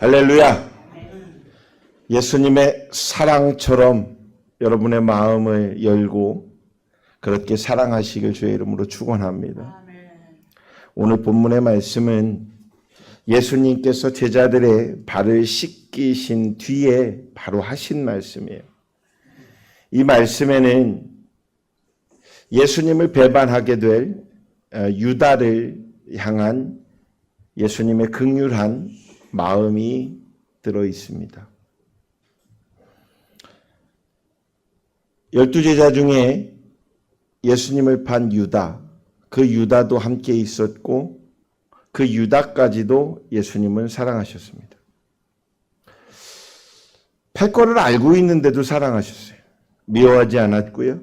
할렐루야. 예수님의 사랑처럼 여러분의 마음을 열고 그렇게 사랑하시길 주의 이름으로 축원합니다. 오늘 본문의 말씀은 예수님께서 제자들의 발을 씻기신 뒤에 바로 하신 말씀이에요. 이 말씀에는 예수님을 배반하게 될 유다를 향한 예수님의 긍휼한 마음이 들어 있습니다. 12제자 중에 예수님을 판 유다, 그 유다도 함께 있었고 그 유다까지도 예수님을 사랑하셨습니다. 팔 거를 알고 있는데도 사랑하셨어요. 미워하지 않았고요.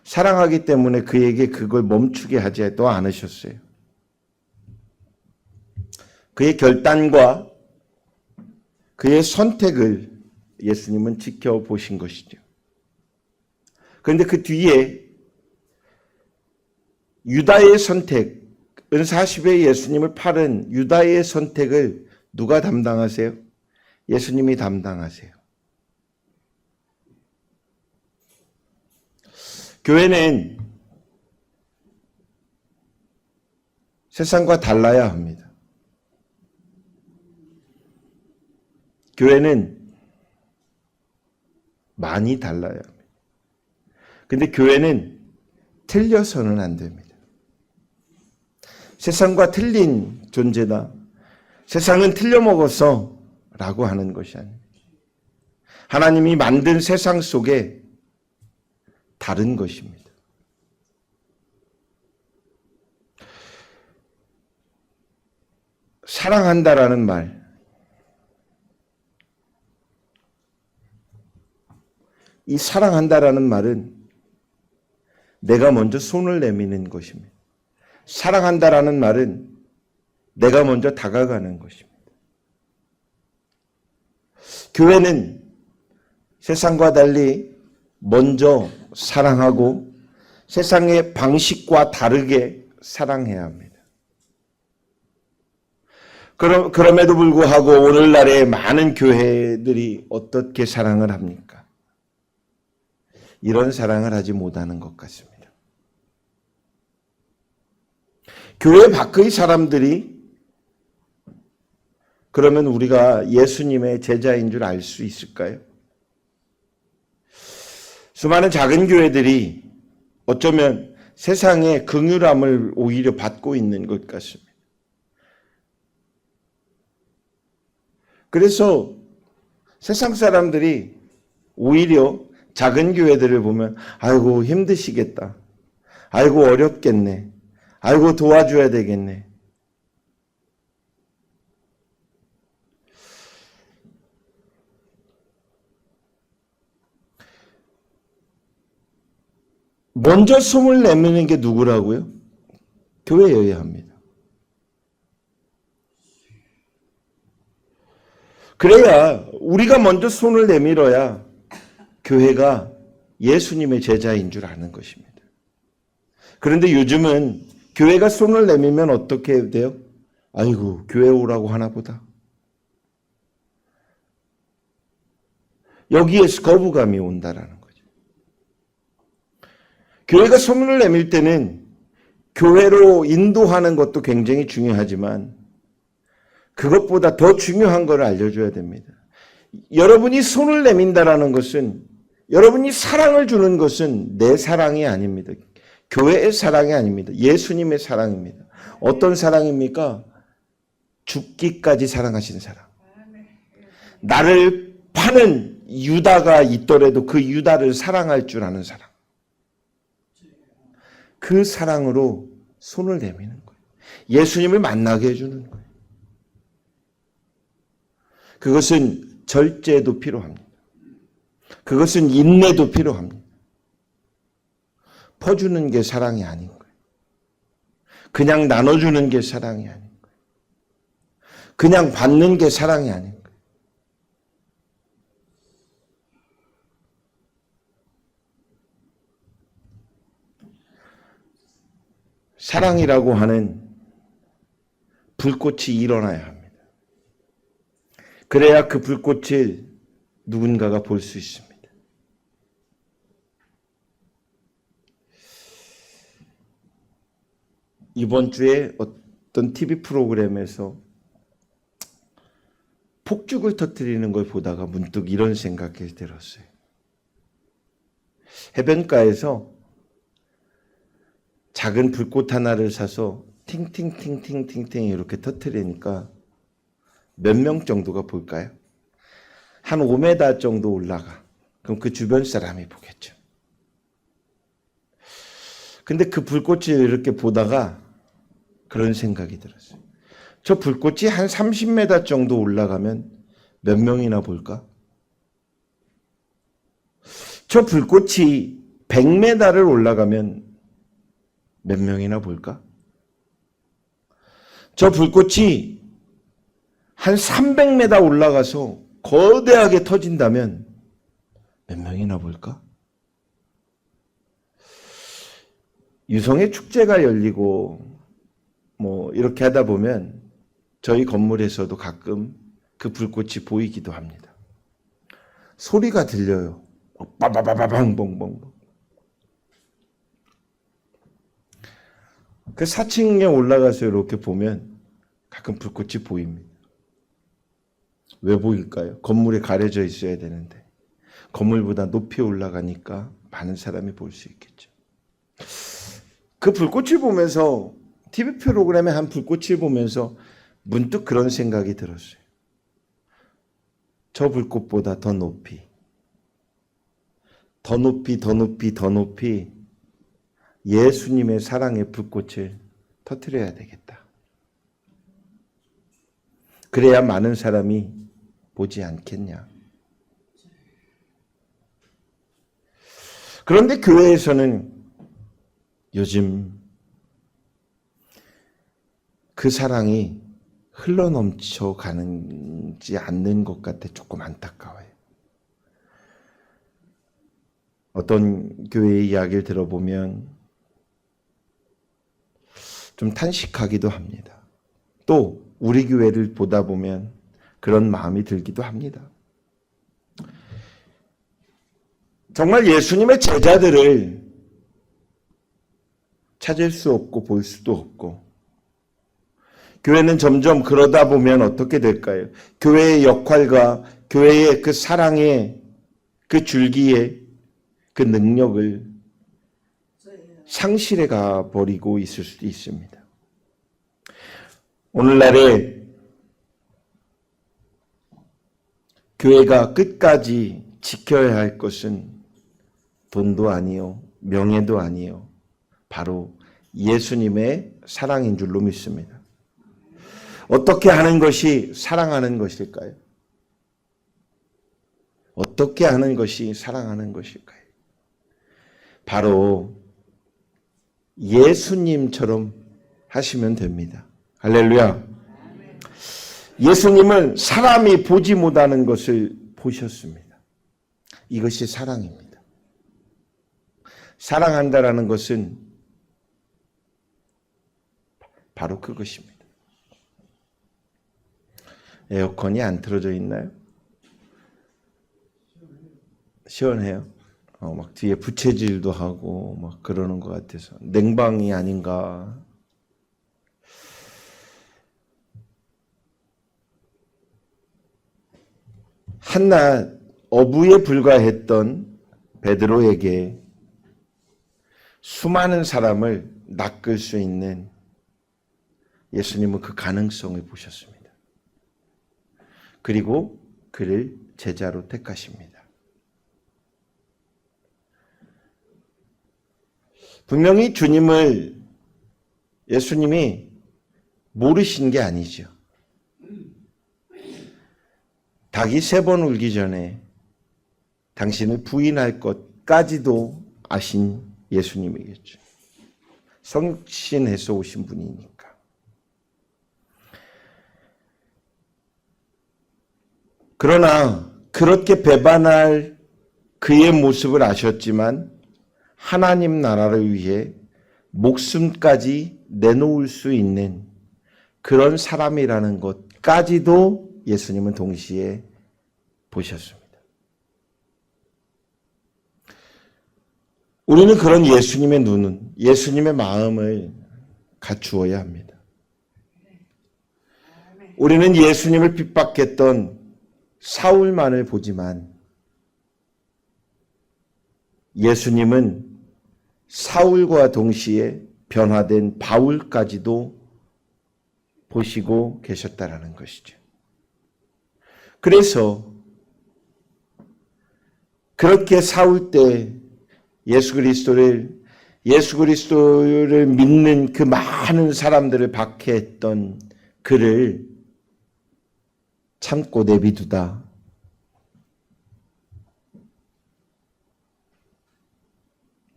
사랑하기 때문에 그에게 그걸 멈추게 하지도 않으셨어요. 그의 결단과 그의 선택을 예수님은 지켜보신 것이죠. 그런데 그 뒤에 유다의 선택, 은40에 예수님을 팔은 유다의 선택을 누가 담당하세요? 예수님이 담당하세요. 교회는 세상과 달라야 합니다. 교회는 많이 달라야 합니다. 근데 교회는 틀려서는 안 됩니다. 세상과 틀린 존재다. 세상은 틀려먹어서 라고 하는 것이 아닙니다. 하나님이 만든 세상 속에 다른 것입니다. 사랑한다라는 말, 이 사랑한다라는 말은 내가 먼저 손을 내미는 것입니다. 사랑한다라는 말은 내가 먼저 다가가는 것입니다. 교회는 세상과 달리 먼저 사랑하고 세상의 방식과 다르게 사랑해야 합니다. 그럼에도 불구하고 오늘날의 많은 교회들이 어떻게 사랑을 합니까? 이런 사랑을 하지 못하는 것 같습니다. 교회 밖의 사람들이 그러면 우리가 예수님의 제자인 줄 알 수 있을까요? 수많은 작은 교회들이 어쩌면 세상의 긍휼함을 오히려 받고 있는 것 같습니다. 그래서 세상 사람들이 오히려 작은 교회들을 보면 아이고 힘드시겠다. 아이고 어렵겠네. 아이고 도와줘야 되겠네. 먼저 손을 내미는 게 누구라고요? 교회여야 합니다. 그래야 우리가 먼저 손을 내밀어야 교회가 예수님의 제자인 줄 아는 것입니다. 그런데 요즘은 교회가 손을 내밀면 어떻게 돼요? 아이고 교회 오라고 하나 보다. 여기에서 거부감이 온다라는 거죠. 교회가 손을 내밀 때는 교회로 인도하는 것도 굉장히 중요하지만 그것보다 더 중요한 걸 알려줘야 됩니다. 여러분이 손을 내민다라는 것은 여러분이 사랑을 주는 것은 내 사랑이 아닙니다. 교회의 사랑이 아닙니다. 예수님의 사랑입니다. 어떤 사랑입니까? 죽기까지 사랑하시는 사랑. 나를 파는 유다가 있더라도 그 유다를 사랑할 줄 아는 사랑. 그 사랑으로 손을 내미는 거예요. 예수님을 만나게 해주는 거예요. 그것은 절제도 필요합니다. 그것은 인내도 필요합니다. 퍼주는 게 사랑이 아닌 거예요. 그냥 나눠주는 게 사랑이 아닌 거예요. 그냥 받는 게 사랑이 아닌 거예요. 사랑이라고 하는 불꽃이 일어나야 합니다. 그래야 그 불꽃을 누군가가 볼 수 있습니다. 이번 주에 어떤 TV 프로그램에서 폭죽을 터뜨리는 걸 보다가 문득 이런 생각이 들었어요. 해변가에서 작은 불꽃 하나를 사서 팅팅팅팅팅팅 이렇게 터뜨리니까 몇 명 정도가 볼까요? 한 5m 정도 올라가. 그럼 그 주변 사람이 보겠죠. 근데 그 불꽃을 이렇게 보다가 그런 생각이 들었어요. 저 불꽃이 한 30m 정도 올라가면 몇 명이나 볼까? 저 불꽃이 100m를 올라가면 몇 명이나 볼까? 저 불꽃이 한 300m 올라가서 거대하게 터진다면 몇 명이나 볼까? 유성의 축제가 열리고 뭐 이렇게 하다 보면 저희 건물에서도 가끔 그 불꽃이 보이기도 합니다. 소리가 들려요. 빠바바바방봉봉. 그 4층에 올라가서 이렇게 보면 가끔 불꽃이 보입니다. 왜 보일까요? 건물에 가려져 있어야 되는데 건물보다 높이 올라가니까 많은 사람이 볼 수 있겠죠. 그 불꽃을 보면서 TV 프로그램의 한 불꽃을 보면서 문득 그런 생각이 들었어요. 저 불꽃보다 더 높이 더 높이 더 높이 더 높이 예수님의 사랑의 불꽃을 터뜨려야 되겠다. 그래야 많은 사람이 보지 않겠냐. 그런데 교회에서는 요즘 그 사랑이 흘러넘쳐 가는지 않는 것 같아 조금 안타까워요. 어떤 교회의 이야기를 들어보면 좀 탄식하기도 합니다. 또 우리 교회를 보다 보면 그런 마음이 들기도 합니다. 정말 예수님의 제자들을 찾을 수 없고 볼 수도 없고 교회는 점점 그러다 보면 어떻게 될까요? 교회의 역할과 교회의 그 사랑의 그 줄기의 그 능력을 상실해 가버리고 있을 수도 있습니다. 오늘날에 교회가 끝까지 지켜야 할 것은 돈도 아니요, 명예도 아니요, 바로 예수님의 사랑인 줄로 믿습니다. 어떻게 하는 것이 사랑하는 것일까요? 어떻게 하는 것이 사랑하는 것일까요? 바로 예수님처럼 하시면 됩니다. 할렐루야. 예수님은 사람이 보지 못하는 것을 보셨습니다. 이것이 사랑입니다. 사랑한다라는 것은 바로 그것입니다. 에어컨이 안 틀어져 있나요? 시원해요? 막 뒤에 부채질도 하고 막 그러는 것 같아서 냉방이 아닌가. 한낱 어부에 불과했던 베드로에게 수많은 사람을 낚을 수 있는 예수님은 그 가능성을 보셨습니다. 그리고 그를 제자로 택하십니다. 분명히 주님을 예수님이 모르신 게 아니죠. 닭이 3번 울기 전에 당신을 부인할 것까지도 아신 예수님이겠죠. 성신해서 오신 분이니까. 그러나 그렇게 배반할 그의 모습을 아셨지만 하나님 나라를 위해 목숨까지 내놓을 수 있는 그런 사람이라는 것까지도 예수님은 동시에 보셨습니다. 우리는 그런 예수님의 눈은, 예수님의 마음을 갖추어야 합니다. 우리는 예수님을 핍박했던 사울만을 보지만 예수님은 사울과 동시에 변화된 바울까지도 보시고 계셨다라는 것이죠. 그래서 그렇게 사울 때 예수 그리스도를 믿는 그 많은 사람들을 박해했던 그를 참고 내비두다.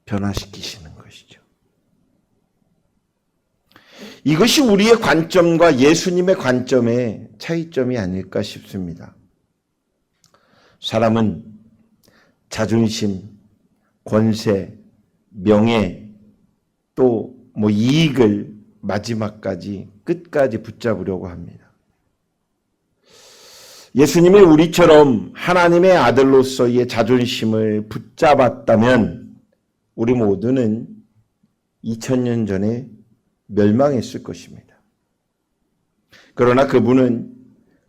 변화시키시는 것이죠. 이것이 우리의 관점과 예수님의 관점의 차이점이 아닐까 싶습니다. 사람은 자존심, 권세, 명예, 또 이익을 마지막까지 끝까지 붙잡으려고 합니다. 예수님이 우리처럼 하나님의 아들로서의 자존심을 붙잡았다면 우리 모두는 2000년 전에 멸망했을 것입니다. 그러나 그분은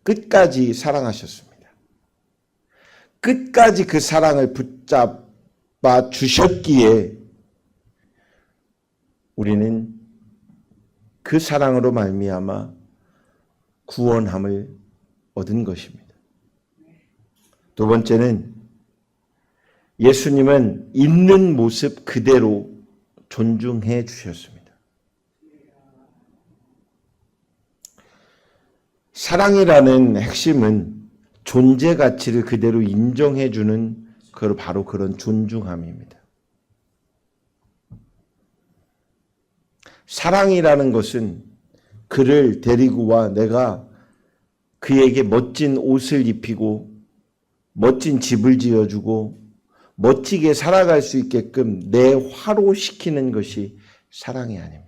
끝까지 사랑하셨습니다. 끝까지 그 사랑을 붙잡아 주셨기에 우리는 그 사랑으로 말미암아 구원함을 얻은 것입니다. 두 번째는 예수님은 있는 모습 그대로 존중해 주셨습니다. 사랑이라는 핵심은 존재 가치를 그대로 인정해 주는 바로 그런 존중함입니다. 사랑이라는 것은 그를 데리고 와 내가 그에게 멋진 옷을 입히고 멋진 집을 지어주고 멋지게 살아갈 수 있게끔 내화로시키는 것이 사랑이 아닙니다.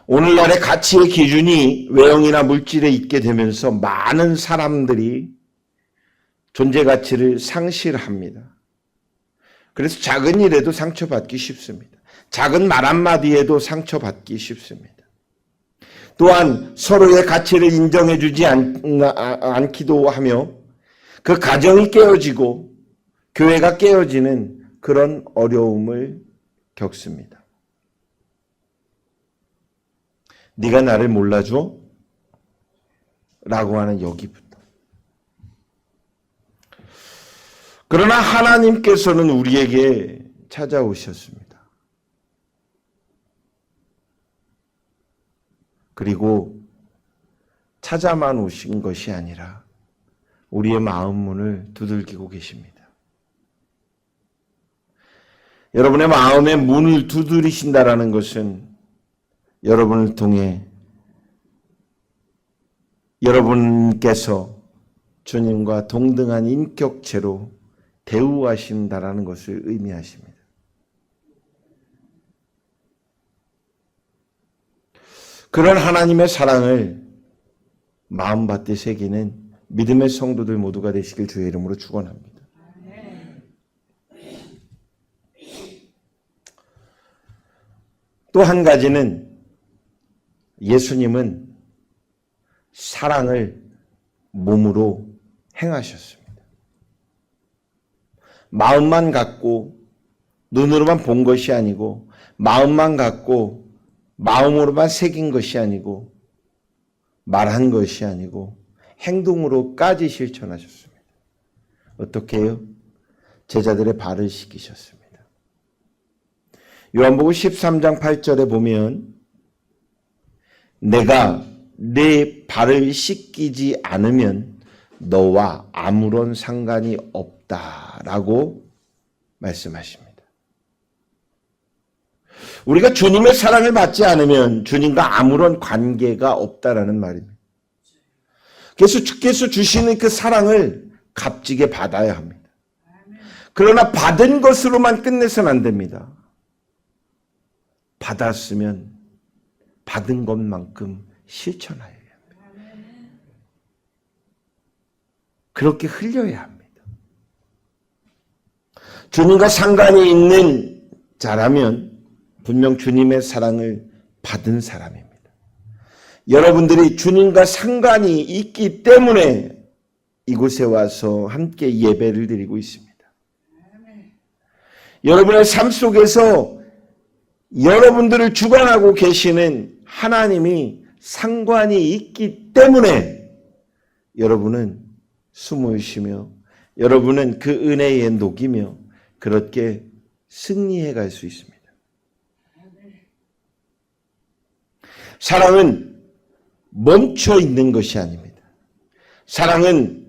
오늘날의 가치의 기준이 외형이나 물질에 있게 되면서 많은 사람들이 존재 가치를 상실합니다. 그래서 작은 일에도 상처받기 쉽습니다. 작은 말 한마디에도 상처받기 쉽습니다. 또한 서로의 가치를 인정해주지 않기도 하며 그 가정이 깨어지고 교회가 깨어지는 그런 어려움을 겪습니다. 네가 나를 몰라줘? 라고 하는 여기부터. 그러나 하나님께서는 우리에게 찾아오셨습니다. 그리고 찾아만 오신 것이 아니라 우리의 마음 문을 두들기고 계십니다. 여러분의 마음의 문을 두드리신다라는 것은 여러분을 통해 여러분께서 주님과 동등한 인격체로 대우하신다라는 것을 의미하십니다. 그런 하나님의 사랑을 마음밭에 새기는 믿음의 성도들 모두가 되시길 주의 이름으로 축원합니다. 또 한 가지는 예수님은 사랑을 몸으로 행하셨습니다. 마음만 갖고 눈으로만 본 것이 아니고 마음만 갖고 마음으로만 새긴 것이 아니고 말한 것이 아니고 행동으로까지 실천하셨습니다. 어떻게 해요? 제자들의 발을 씻기셨습니다. 요한복음 13장 8절에 보면 내가 내 발을 씻기지 않으면 너와 아무런 상관이 없다라고 말씀하십니다. 우리가 주님의 사랑을 받지 않으면 주님과 아무런 관계가 없다라는 말입니다. 그래서 주께서 주시는 그 사랑을 값지게 받아야 합니다. 그러나 받은 것으로만 끝내서는 안 됩니다. 받았으면 받은 것만큼 실천해야 합니다. 그렇게 흘려야 합니다. 주님과 상관이 있는 자라면 분명 주님의 사랑을 받은 사람입니다. 여러분들이 주님과 상관이 있기 때문에 이곳에 와서 함께 예배를 드리고 있습니다. 여러분의 삶 속에서 여러분들을 주관하고 계시는 하나님이 상관이 있기 때문에 여러분은 숨을 쉬며 여러분은 그 은혜에 녹이며 그렇게 승리해 갈 수 있습니다. 사랑은 멈춰 있는 것이 아닙니다. 사랑은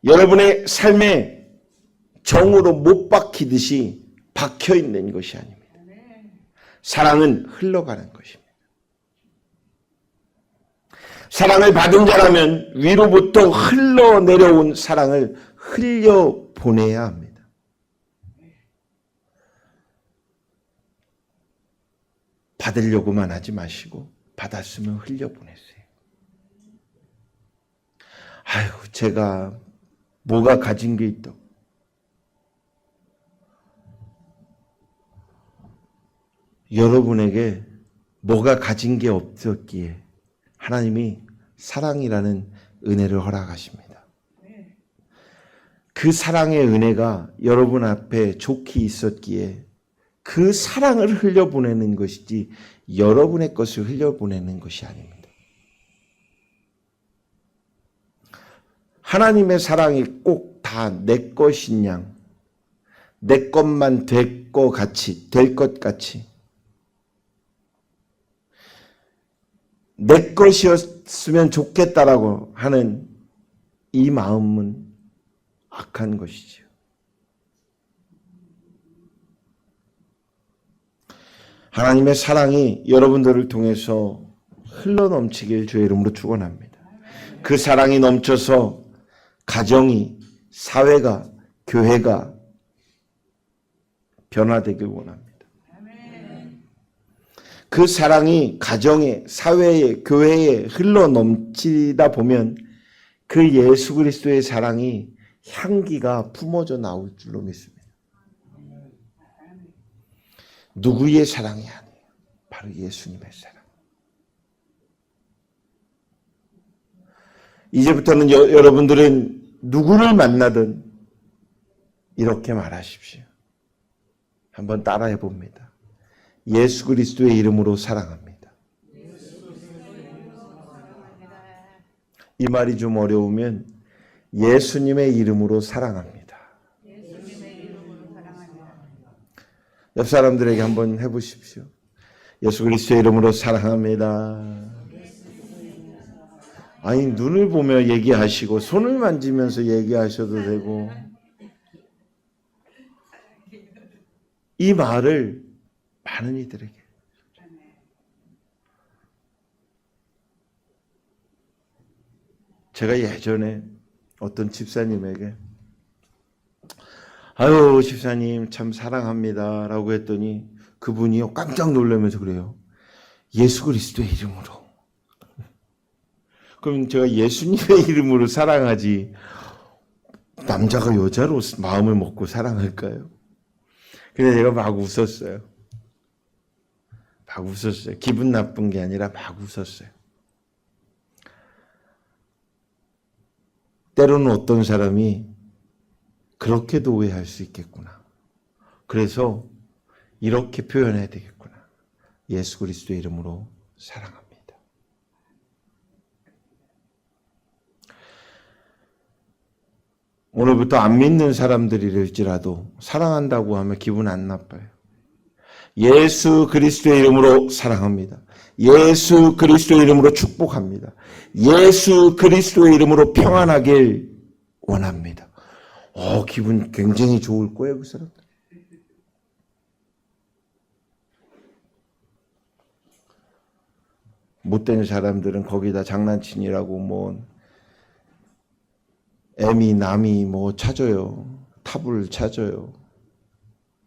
여러분의 삶에 정으로 못 박히듯이 박혀 있는 것이 아닙니다. 사랑은 흘러가는 것입니다. 사랑을 받은 자라면 위로부터 흘러내려온 사랑을 흘려보내야 합니다. 받으려고만 하지 마시고 받았으면 흘려보내세요. 아유, 제가 뭐가 가진 게 있다고. 여러분에게 뭐가 가진 게 없었기에 하나님이 사랑이라는 은혜를 허락하십니다. 그 사랑의 은혜가 여러분 앞에 좋게 있었기에 그 사랑을 흘려보내는 것이지 여러분의 것을 흘려보내는 것이 아닙니다. 하나님의 사랑이 꼭 다 내 것인 양, 내 것만 될 것 같이 내 것이었으면 좋겠다라고 하는 이 마음은 악한 것이지요. 하나님의 사랑이 여러분들을 통해서 흘러넘치길 주의 이름으로 축원합니다. 그 사랑이 넘쳐서 가정이, 사회가, 교회가 변화되길 원합니다. 그 사랑이 가정에, 사회에, 교회에 흘러넘치다 보면 그 예수 그리스도의 사랑이 향기가 품어져 나올 줄로 믿습니다. 누구의 사랑이 아니에요. 바로 예수님의 사랑. 이제부터는 여러분들은 누구를 만나든 이렇게 말하십시오. 한번 따라해 봅니다. 예수 그리스도의 이름으로 사랑합니다. 이 말이 좀 어려우면 예수님의 이름으로 사랑합니다. 옆 사람들에게 한번 해보십시오. 예수 그리스도의 이름으로 사랑합니다. 아니, 눈을 보며 얘기하시고 손을 만지면서 얘기하셔도 되고, 이 말을 많은 이들에게. 제가 예전에 어떤 집사님에게 아유, 집사님 참 사랑합니다 라고 했더니 그분이 깜짝 놀라면서 그래요. 예수 그리스도의 이름으로. 그럼 제가 예수님의 이름으로 사랑하지 남자가 여자로 마음을 먹고 사랑할까요? 근데 제가 막 웃었어요. 막 웃었어요. 기분 나쁜 게 아니라 막 웃었어요. 때로는 어떤 사람이 그렇게도 오해할 수 있겠구나. 그래서 이렇게 표현해야 되겠구나. 예수 그리스도의 이름으로 사랑합니다. 오늘부터 안 믿는 사람들일지라도 사랑한다고 하면 기분 안 나빠요. 예수 그리스도의 이름으로 사랑합니다. 예수 그리스도의 이름으로 축복합니다. 예수 그리스도의 이름으로 평안하길 원합니다. 기분 굉장히 좋을 거예요, 그 사람들. 못된 사람들은 거기다 장난치니라고 뭐 애미 남이 뭐 찾아요. 탑을 찾아요.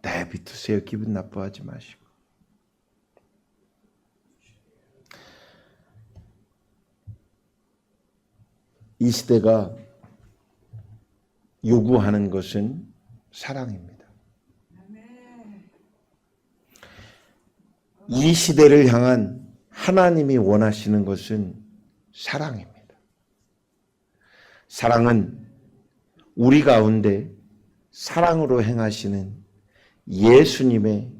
내비두세요. 기분 나빠하지 마시고. 이 시대가 요구하는 것은 사랑입니다. 이 시대를 향한 하나님이 원하시는 것은 사랑입니다. 사랑은 우리 가운데 사랑으로 행하시는 예수님의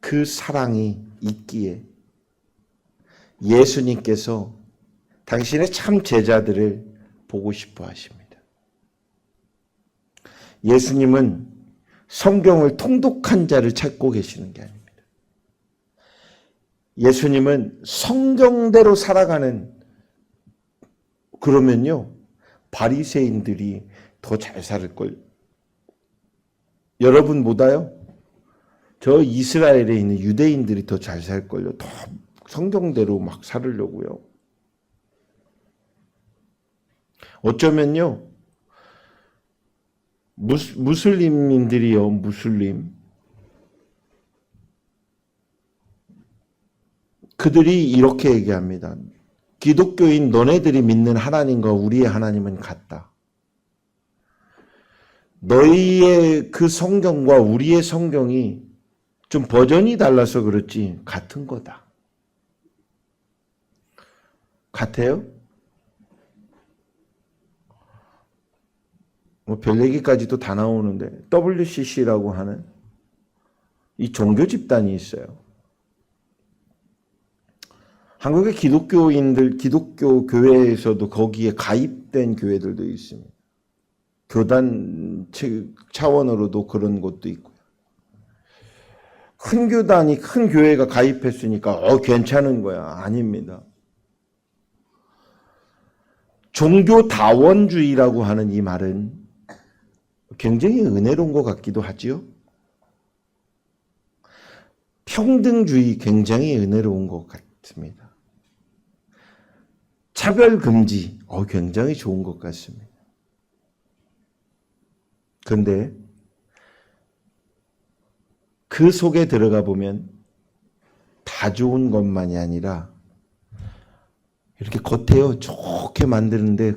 그 사랑이 있기에 예수님께서 당신의 참 제자들을 보고 싶어 하십니다. 예수님은 성경을 통독한 자를 찾고 계시는 게 아닙니다. 예수님은 성경대로 살아가는, 그러면요 바리새인들이 더 잘 살을걸요. 여러분보다요 저 이스라엘에 있는 유대인들이 더 잘 살걸요. 더 성경대로 막 살으려고요. 어쩌면요 무슬림인들이요, 무슬림, 그들이 이렇게 얘기합니다. 기독교인 너네들이 믿는 하나님과 우리의 하나님은 같다. 너희의 그 성경과 우리의 성경이 좀 버전이 달라서 그렇지 같은 거다. 같아요? 뭐 별 얘기까지도 다 나오는데 WCC라고 하는 이 종교 집단이 있어요. 한국의 기독교인들, 기독교 교회에서도 거기에 가입된 교회들도 있습니다. 교단 차원으로도 그런 것도 있고요. 큰 교단이, 큰 교회가 가입했으니까 괜찮은 거야. 아닙니다. 종교다원주의라고 하는 이 말은 굉장히 은혜로운 것 같기도 하지요. 평등주의 굉장히 은혜로운 것 같습니다. 차별금지 굉장히 좋은 것 같습니다. 그런데 그 속에 들어가 보면 다 좋은 것만이 아니라 이렇게 겉에요 좋게 만드는데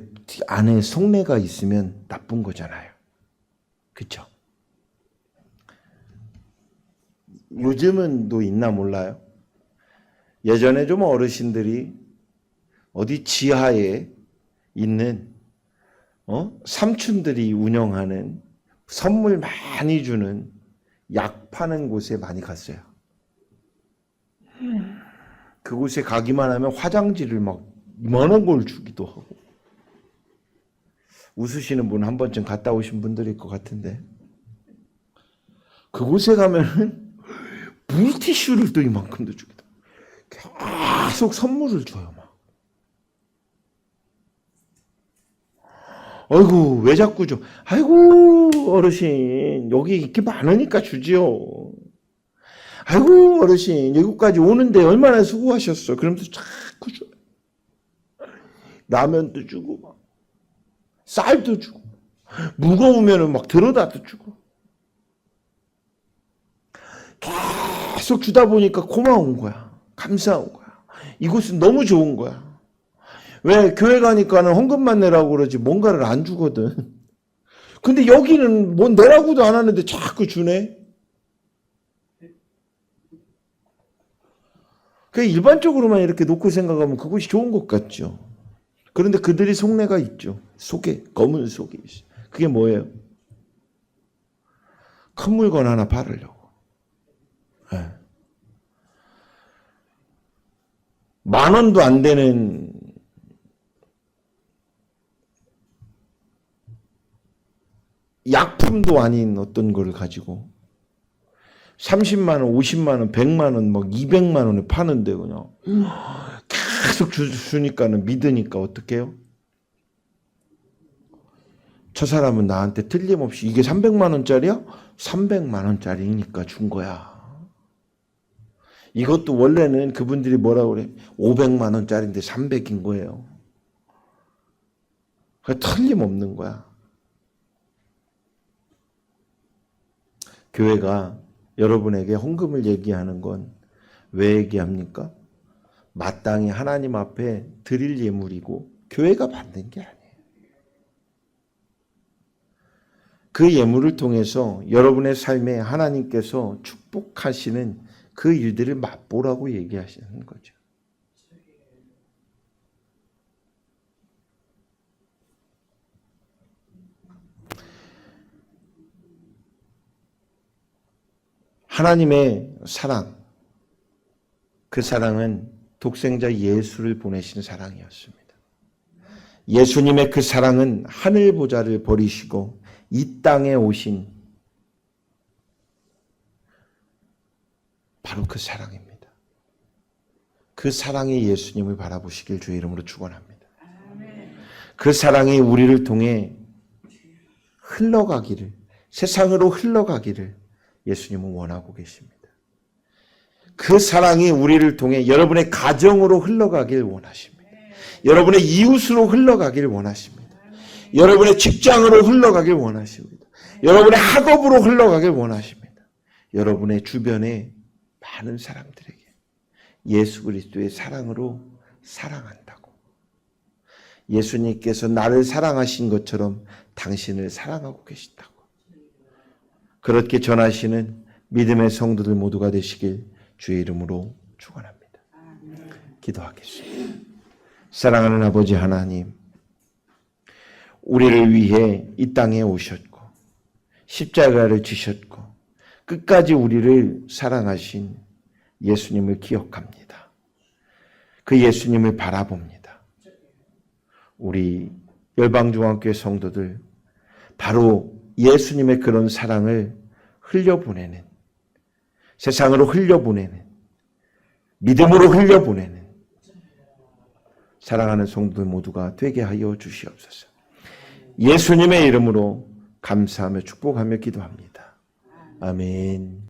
안에 속내가 있으면 나쁜 거잖아요. 그렇죠? 요즘은 또 있나 몰라요. 예전에 좀 어르신들이 어디 지하에 있는 삼촌들이 운영하는 선물 많이 주는 약 파는 곳에 많이 갔어요. 그곳에 가기만 하면 화장지를 막 이만한 걸 주기도 하고. 웃으시는 분 한 번쯤 갔다 오신 분들일 것 같은데 그곳에 가면은 물티슈를 또 이만큼도 주기도 하고 계속 선물을 줘요. 막. 아이고 왜 자꾸 줘. 아이고 어르신 여기 이렇게 많으니까 주지요. 아이고 어르신 여기까지 오는데 얼마나 수고하셨어. 그러면서 자꾸 줘요. 라면도 주고 막 쌀도 주고 무거우면은 막 들어다도 주고 계속 주다 보니까 고마운 거야. 감사한 거야. 이곳은 너무 좋은 거야. 왜 교회 가니까는 헌금만 내라고 그러지 뭔가를 안 주거든. 근데 여기는 뭐 내라고도 안 하는데 자꾸 주네. 그 일반적으로만 이렇게 놓고 생각하면 그것이 좋은 것 같죠. 그런데 그들이 속내가 있죠. 속에 검은 속에 있어요. 그게 뭐예요? 큰 물건 하나 팔으려고. 네. 10,000원도 안 되는 약품도 아닌 어떤 거를 가지고 30만 원, 50만 원, 100만 원, 막 200만 원에 파는데 그냥 계속 주니까는 믿으니까 어떻게 해요? 저 사람은 나한테 틀림없이 이게 300만 원짜리야? 300만 원짜리니까 준 거야. 이것도 원래는 그분들이 뭐라고 그래? 500만 원짜리인데 300인 거예요. 틀림없는 거야. 교회가 여러분에게 헌금을 얘기하는 건 왜 얘기합니까? 마땅히 하나님 앞에 드릴 예물이고 교회가 받는 게 아니에요. 그 예물을 통해서 여러분의 삶에 하나님께서 축복하시는 그 일들을 맛보라고 얘기하시는 거죠. 하나님의 사랑, 그 사랑은 독생자 예수를 보내신 사랑이었습니다. 예수님의 그 사랑은 하늘 보좌를 버리시고 이 땅에 오신 바로 그 사랑입니다. 그 사랑이 예수님을 바라보시길 주의 이름으로 축원합니다. 그 사랑이 우리를 통해 흘러가기를, 세상으로 흘러가기를 예수님은 원하고 계십니다. 그 사랑이 우리를 통해 여러분의 가정으로 흘러가길 원하십니다. 여러분의 이웃으로 흘러가길 원하십니다. 여러분의 직장으로 흘러가길 원하십니다. 여러분의 학업으로 흘러가길 원하십니다. 여러분의 주변의 많은 사람들에게 예수 그리스도의 사랑으로 사랑한다고. 예수님께서 나를 사랑하신 것처럼 당신을 사랑하고 계신다고. 그렇게 전하시는 믿음의 성도들 모두가 되시길 주의 이름으로 축원합니다. 기도하겠습니다. 사랑하는 아버지 하나님, 우리를 위해 이 땅에 오셨고 십자가를 지셨고 끝까지 우리를 사랑하신 예수님을 기억합니다. 그 예수님을 바라봅니다. 우리 열방중앙교회 성도들 바로 예수님의 그런 사랑을 흘려보내는, 세상으로 흘려보내는, 믿음으로 흘려보내는 사랑하는 성도들 모두가 되게 하여 주시옵소서. 예수님의 이름으로 감사하며 축복하며 기도합니다. 아멘.